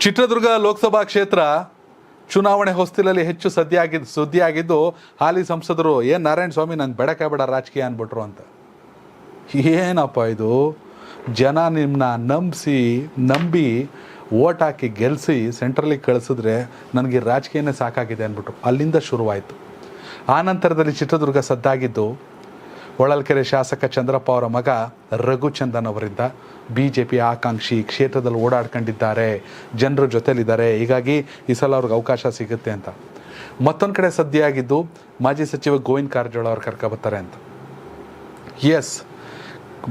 ಚಿತ್ರದುರ್ಗ ಲೋಕಸಭಾ ಕ್ಷೇತ್ರ ಚುನಾವಣೆ ಹೊಸ್ತಿಲಲ್ಲಿ ಹೆಚ್ಚು ಸುದ್ದಿಯಾಗಿದ್ದು ಹಾಲಿ ಸಂಸದರು ನಾರಾಯಣ ಸ್ವಾಮಿ ನಂಗೆ ಬೇಡಕ್ಕೆ ಬೇಡ ರಾಜಕೀಯ ಅಂದ್ಬಿಟ್ರು ಅಂತ. ಏನಪ್ಪ ಇದು? ಜನ ನಿಮ್ಮನ್ನ ನಂಬಿ ಓಟ್ ಹಾಕಿ ಗೆಲ್ಲಿಸಿ ಸೆಂಟ್ರಲಿಗೆ ಕಳಿಸಿದ್ರೆ ನನಗೆ ರಾಜಕೀಯನೇ ಸಾಕಾಗಿದೆ ಅಂದ್ಬಿಟ್ರು. ಅಲ್ಲಿಂದ ಶುರುವಾಯಿತು. ಆ ನಂತರದಲ್ಲಿ ಚಿತ್ರದುರ್ಗ ಸದ್ದಾಗಿದ್ದು ಹೊಳಲ್ಕೆರೆ ಶಾಸಕ ಚಂದ್ರಪ್ಪ ಅವರ ಮಗ ರಘುಚಂದನ್ ಅವರಿಂದ BJP ಆಕಾಂಕ್ಷಿ ಕ್ಷೇತ್ರದಲ್ಲಿ ಓಡಾಡ್ಕೊಂಡಿದ್ದಾರೆ, ಜನರ ಜೊತೆಲಿದ್ದಾರೆ, ಹೀಗಾಗಿ ಈ ಸಲ ಅವ್ರಿಗೆ ಅವಕಾಶ ಸಿಗುತ್ತೆ ಅಂತ. ಮತ್ತೊಂದು ಕಡೆ ಸದ್ದಿಯಾಗಿದ್ದು ಮಾಜಿ ಸಚಿವ ಗೋವಿಂದ ಕಾರಜೋಳ ಅವ್ರು ಕರ್ಕೊಬರ್ತಾರೆ ಅಂತ. ಎಸ್,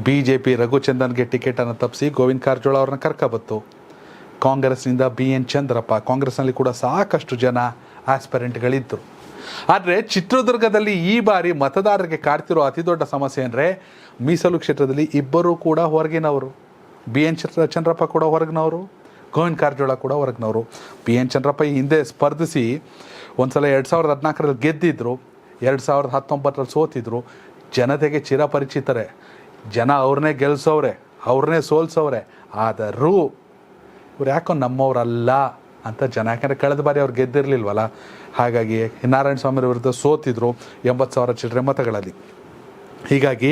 BJP ರಘುಚಂದನ್ಗೆ ಟಿಕೆಟನ್ನು ತಪ್ಪಿಸಿ ಗೋವಿಂದ ಕಾರಜೋಳ ಅವ್ರನ್ನ ಕರ್ಕೊಬತ್ತು. ಕಾಂಗ್ರೆಸ್ನಿಂದ BN ಚಂದ್ರಪ್ಪ, ಕಾಂಗ್ರೆಸ್ನಲ್ಲಿ ಕೂಡ ಸಾಕಷ್ಟು ಜನ ಆಸ್ಪರೆಂಟ್ಗಳಿದ್ದರು. ಆದರೆ ಚಿತ್ರದುರ್ಗದಲ್ಲಿ ಈ ಬಾರಿ ಮತದಾರರಿಗೆ ಕಾಡ್ತಿರೋ ಅತಿ ದೊಡ್ಡ ಸಮಸ್ಯೆ ಅಂದರೆ ಮೀಸಲು ಕ್ಷೇತ್ರದಲ್ಲಿ ಇಬ್ಬರೂ ಕೂಡ ಹೊರಗಿನವರು. BN ಚಂದ್ರಪ್ಪ ಕೂಡ ಹೊರಗಿನವರು, ಗೋವಿಂದ ಕಾರಜೋಳ ಕೂಡ ಹೊರಗಿನವರು. BN ಚಂದ್ರಪ್ಪ ಈ ಹಿಂದೆ ಸ್ಪರ್ಧಿಸಿ ಒಂದ್ಸಲ 2014ರಲ್ಲಿ ಗೆದ್ದಿದ್ರು, 2019ರಲ್ಲಿ ಸೋತಿದ್ರು. ಜನತೆಗೆ ಚಿರಪರಿಚಿತರೇ, ಜನ ಅವ್ರನ್ನೇ ಗೆಲ್ಸವ್ರೆ, ಅವ್ರನ್ನೇ ಸೋಲ್ಸವ್ರೆ. ಆದರೂ ಇವ್ರು ಯಾಕೋ ನಮ್ಮವರಲ್ಲ ಅಂತ ಜನ, ಯಾಕಂದರೆ ಕಳೆದ ಬಾರಿ ಅವ್ರು ಗೆದ್ದಿರಲಿಲ್ವಲ್ಲ, ಹಾಗಾಗಿ ನಾರಾಯಣ ಸ್ವಾಮಿ ವಿರುದ್ಧ ಸೋತಿದ್ರು 80,000 ಚಿಲ್ಲರೆ ಮತಗಳಲ್ಲಿ. ಹೀಗಾಗಿ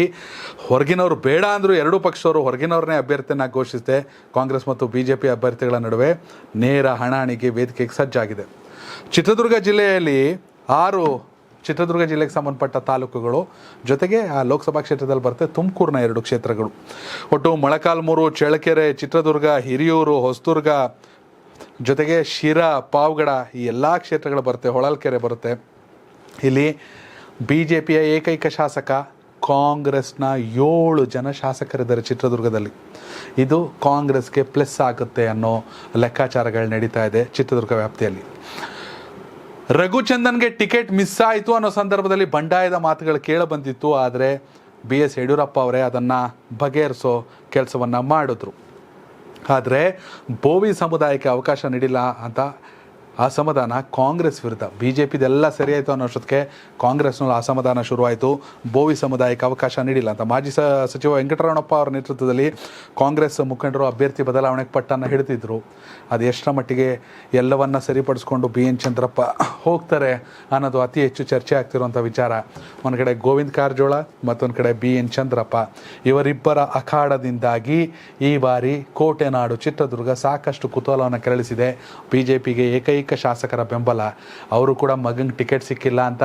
ಹೊರಗಿನವರು ಬೇಡ ಅಂದರೂ ಎರಡೂ ಪಕ್ಷದವರು ಹೊರಗಿನವ್ರನ್ನೇ ಅಭ್ಯರ್ಥಿಯನ್ನು ಘೋಷಿಸಿದೆ. ಕಾಂಗ್ರೆಸ್ ಮತ್ತು BJP ಅಭ್ಯರ್ಥಿಗಳ ನಡುವೆ ನೇರ ಹಣಾಣಿಕೆ ವೇದಿಕೆಗೆ ಸಜ್ಜಾಗಿದೆ. ಚಿತ್ರದುರ್ಗ ಜಿಲ್ಲೆಯಲ್ಲಿ 6 ಚಿತ್ರದುರ್ಗ ಜಿಲ್ಲೆಗೆ ಸಂಬಂಧಪಟ್ಟ ತಾಲೂಕುಗಳು, ಜೊತೆಗೆ ಆ ಲೋಕಸಭಾ ಕ್ಷೇತ್ರದಲ್ಲಿ ಬರುತ್ತೆ ತುಮಕೂರಿನ 2 ಕ್ಷೇತ್ರಗಳು. ಒಟ್ಟು ಮೊಳಕಾಲ್ಮೂರು, ಚಳ್ಳಕೆರೆ, ಚಿತ್ರದುರ್ಗ, ಹಿರಿಯೂರು, ಹೊಸದುರ್ಗ, ಜೊತೆಗೆ ಶಿರಾ, ಪಾವಗಡ, ಈ ಎಲ್ಲ ಕ್ಷೇತ್ರಗಳು ಬರುತ್ತೆ. ಹೊಳಲ್ಕೆರೆ ಬರುತ್ತೆ. ಇಲ್ಲಿ BJPಯ ಏಕೈಕ ಶಾಸಕ, ಕಾಂಗ್ರೆಸ್ನ 7 ಜನ ಶಾಸಕರಿದ್ದಾರೆ ಚಿತ್ರದುರ್ಗದಲ್ಲಿ. ಇದು ಕಾಂಗ್ರೆಸ್ಗೆ ಪ್ಲಸ್ ಆಗುತ್ತೆ ಅನ್ನೋ ಲೆಕ್ಕಾಚಾರಗಳು ನಡೀತಾ ಇದೆ ಚಿತ್ರದುರ್ಗ ವ್ಯಾಪ್ತಿಯಲ್ಲಿ. ರಘುಚಂದನ್ಗೆ ಟಿಕೆಟ್ ಮಿಸ್ ಆಯಿತು ಅನ್ನೋ ಸಂದರ್ಭದಲ್ಲಿ ಬಂಡಾಯದ ಮಾತುಗಳು ಕೇಳಬಂದಿತ್ತು. ಆದರೆ BS ಯಡಿಯೂರಪ್ಪ ಅವರೇ ಅದನ್ನು ಬಗೆಹರಿಸೋ ಕೆಲಸವನ್ನು ಮಾಡಿದ್ರು. ಆದರೆ ಬೋವಿ ಸಮುದಾಯಕ್ಕೆ ಅವಕಾಶ ನೀಡಿಲ್ಲ ಅಂತ ಅಸಮಾಧಾನ ಕಾಂಗ್ರೆಸ್ ವಿರುದ್ಧ. BJPದೆಲ್ಲ ಸರಿಯಾಯಿತು ಅನ್ನೋ ಅಷ್ಟೊತ್ತಿಗೆ ಕಾಂಗ್ರೆಸ್ನಲ್ಲಿ ಅಸಮಾಧಾನ ಶುರುವಾಯಿತು. ಬೋವಿ ಸಮುದಾಯಕ್ಕೆ ಅವಕಾಶ ನೀಡಿಲ್ಲ ಅಂತ ಮಾಜಿ ಸಚಿವ ವೆಂಕಟರಮಣಪ್ಪ ಅವರ ನೇತೃತ್ವದಲ್ಲಿ ಕಾಂಗ್ರೆಸ್ ಮುಖಂಡರು ಅಭ್ಯರ್ಥಿ ಬದಲಾವಣೆಗೆ ಪಟ್ಟನ್ನು ಹಿಡಿದಿದ್ರು. ಅದು ಎಷ್ಟರ ಮಟ್ಟಿಗೆ ಎಲ್ಲವನ್ನ ಸರಿಪಡಿಸ್ಕೊಂಡು BN ಚಂದ್ರಪ್ಪ ಹೋಗ್ತಾರೆ ಅನ್ನೋದು ಅತಿ ಹೆಚ್ಚು ಚರ್ಚೆ ಆಗ್ತಿರುವಂಥ ವಿಚಾರ. ಒಂದು ಕಡೆ ಗೋವಿಂದ ಕಾರಜೋಳ, ಮತ್ತೊಂದು ಕಡೆ BN ಚಂದ್ರಪ್ಪ, ಇವರಿಬ್ಬರ ಅಖಾಡದಿಂದಾಗಿ ಈ ಬಾರಿ ಕೋಟೆನಾಡು ಚಿತ್ರದುರ್ಗ ಸಾಕಷ್ಟು ಕುತೂಹಲವನ್ನು ಕೆರಳಿಸಿದೆ. BJPಗೆ ಏಕೈಕ ಶಾಸಕರ ಬೆಂಬಲ, ಅವರು ಕೂಡ ಮಗಂಗೆ ಟಿಕೆಟ್ ಸಿಕ್ಕಿಲ್ಲ ಅಂತ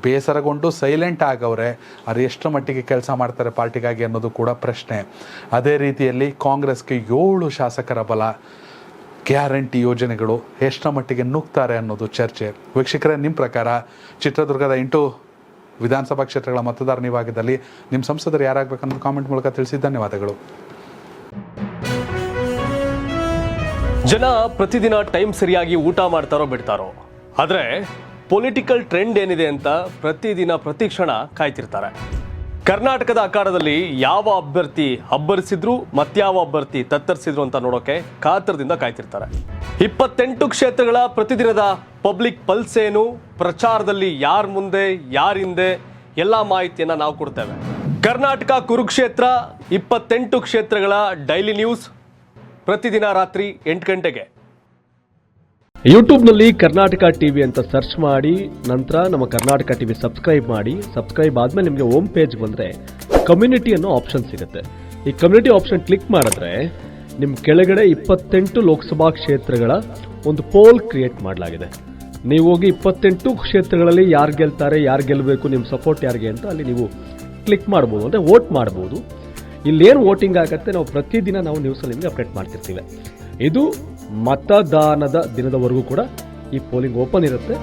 ಬೇಸರಗೊಂಡು ಸೈಲೆಂಟ್ ಆಗವ್ರೆ. ಅದು ಎಷ್ಟರ ಮಟ್ಟಿಗೆ ಕೆಲಸ ಮಾಡ್ತಾರೆ ಪಾರ್ಟಿಗಾಗಿ ಅನ್ನೋದು ಕೂಡ ಪ್ರಶ್ನೆ. ಅದೇ ರೀತಿಯಲ್ಲಿ ಕಾಂಗ್ರೆಸ್ಗೆ 7 ಶಾಸಕರ ಬಲ, ಗ್ಯಾರಂಟಿ ಯೋಜನೆಗಳು ಎಷ್ಟರ ಮಟ್ಟಿಗೆ ನುಗ್ತಾರೆ ಅನ್ನೋದು ಚರ್ಚೆ. ವೀಕ್ಷಕರೇ, ನಿಮ್ಮ ಪ್ರಕಾರ ಚಿತ್ರದುರ್ಗದ 8 ವಿಧಾನಸಭಾ ಕ್ಷೇತ್ರಗಳ ಮತದಾರ ನೀವಾಗಿದ್ದಲ್ಲಿ ನಿಮ್ಮ ಸಂಸದರು ಯಾರಾಗಬೇಕನ್ನೋದು ಕಾಮೆಂಟ್ ಮೂಲಕ ತಿಳಿಸಿ. ಧನ್ಯವಾದಗಳು. ಜನ ಪ್ರತಿದಿನ ಟೈಮ್ ಸರಿಯಾಗಿ ಊಟ ಮಾಡ್ತಾರೋ ಬಿಡ್ತಾರೋ, ಆದರೆ ಪೊಲಿಟಿಕಲ್ ಟ್ರೆಂಡ್ ಏನಿದೆ ಅಂತ ಪ್ರತಿದಿನ ಪ್ರತಿಕ್ಷಣ ಕಾಯ್ತಿರ್ತಾರೆ. ಕರ್ನಾಟಕದ ಅಖಾಡದಲ್ಲಿ ಯಾವ ಅಭ್ಯರ್ಥಿ ಅಬ್ಬರಿಸಿದ್ರು ಮತ್ಯಾವ ಅಭ್ಯರ್ಥಿ ತತ್ತರಿಸಿದ್ರು ಅಂತ ನೋಡೋಕೆ ಕಾತರದಿಂದ ಕಾಯ್ತಿರ್ತಾರೆ. 28 ಕ್ಷೇತ್ರಗಳ ಪ್ರತಿದಿನದ ಪಬ್ಲಿಕ್ ಪಲ್ಸ್ ಏನು, ಪ್ರಚಾರದಲ್ಲಿ ಯಾರ ಮುಂದೆ ಯಾರ ಹಿಂದೆ ಎಲ್ಲ ಮಾಹಿತಿಯನ್ನು ನಾವು ಕೊಡ್ತೇವೆ. ಕರ್ನಾಟಕ ಕುರುಕ್ಷೇತ್ರ 28 ಕ್ಷೇತ್ರಗಳ ಡೈಲಿ ನ್ಯೂಸ್ ಪ್ರತಿದಿನ ರಾತ್ರಿ 8 ಗಂಟೆಗೆ ಯೂಟ್ಯೂಬ್ನಲ್ಲಿ ಕರ್ನಾಟಕ ಟಿವಿ ಅಂತ ಸರ್ಚ್ ಮಾಡಿ, ನಂತರ ನಮ್ಮ ಕರ್ನಾಟಕ ಟಿವಿ ಸಬ್ಸ್ಕ್ರೈಬ್ ಮಾಡಿ. ಸಬ್ಸ್ಕ್ರೈಬ್ ಆದ್ಮೇಲೆ ನಿಮಗೆ ಹೋಮ್ ಪೇಜ್ ಬಂದರೆ ಕಮ್ಯುನಿಟಿ ಅನ್ನೋ ಆಪ್ಷನ್ ಸಿಗುತ್ತೆ. ಈ ಕಮ್ಯುನಿಟಿ ಆಪ್ಷನ್ ಕ್ಲಿಕ್ ಮಾಡಿದ್ರೆ ನಿಮ್ಮ ಕೆಳಗಡೆ 28 ಲೋಕಸಭಾ ಕ್ಷೇತ್ರಗಳ ಒಂದು ಪೋಲ್ ಕ್ರಿಯೇಟ್ ಮಾಡಲಾಗಿದೆ. ನೀವು ಹೋಗಿ 28 ಕ್ಷೇತ್ರಗಳಲ್ಲಿ ಯಾರು ಗೆಲ್ತಾರೆ, ಯಾರು ಗೆಲ್ಲಬೇಕು, ನಿಮ್ಮ ಸಪೋರ್ಟ್ ಯಾರಿಗೆ ಅಂತ ಅಲ್ಲಿ ನೀವು ಕ್ಲಿಕ್ ಮಾಡ್ಬೋದು, ಅಂದರೆ ವೋಟ್ ಮಾಡ್ಬೋದು. ಇಲ್ಲೇನು ವೋಟಿಂಗ್ ಆಗುತ್ತೆ ನಾವು ಪ್ರತಿದಿನ ನಾವು ನ್ಯೂಸಲ್ಲಿ ನಿಮಗೆ ಅಪ್ಡೇಟ್ ಮಾಡ್ತಿರ್ತೀವಿ. ಇದು ಮತದಾನದ ದಿನದವರೆಗೂ ಕೂಡ ಈ ಪೋಲಿಂಗ್ ಓಪನ್ ಇರುತ್ತೆ.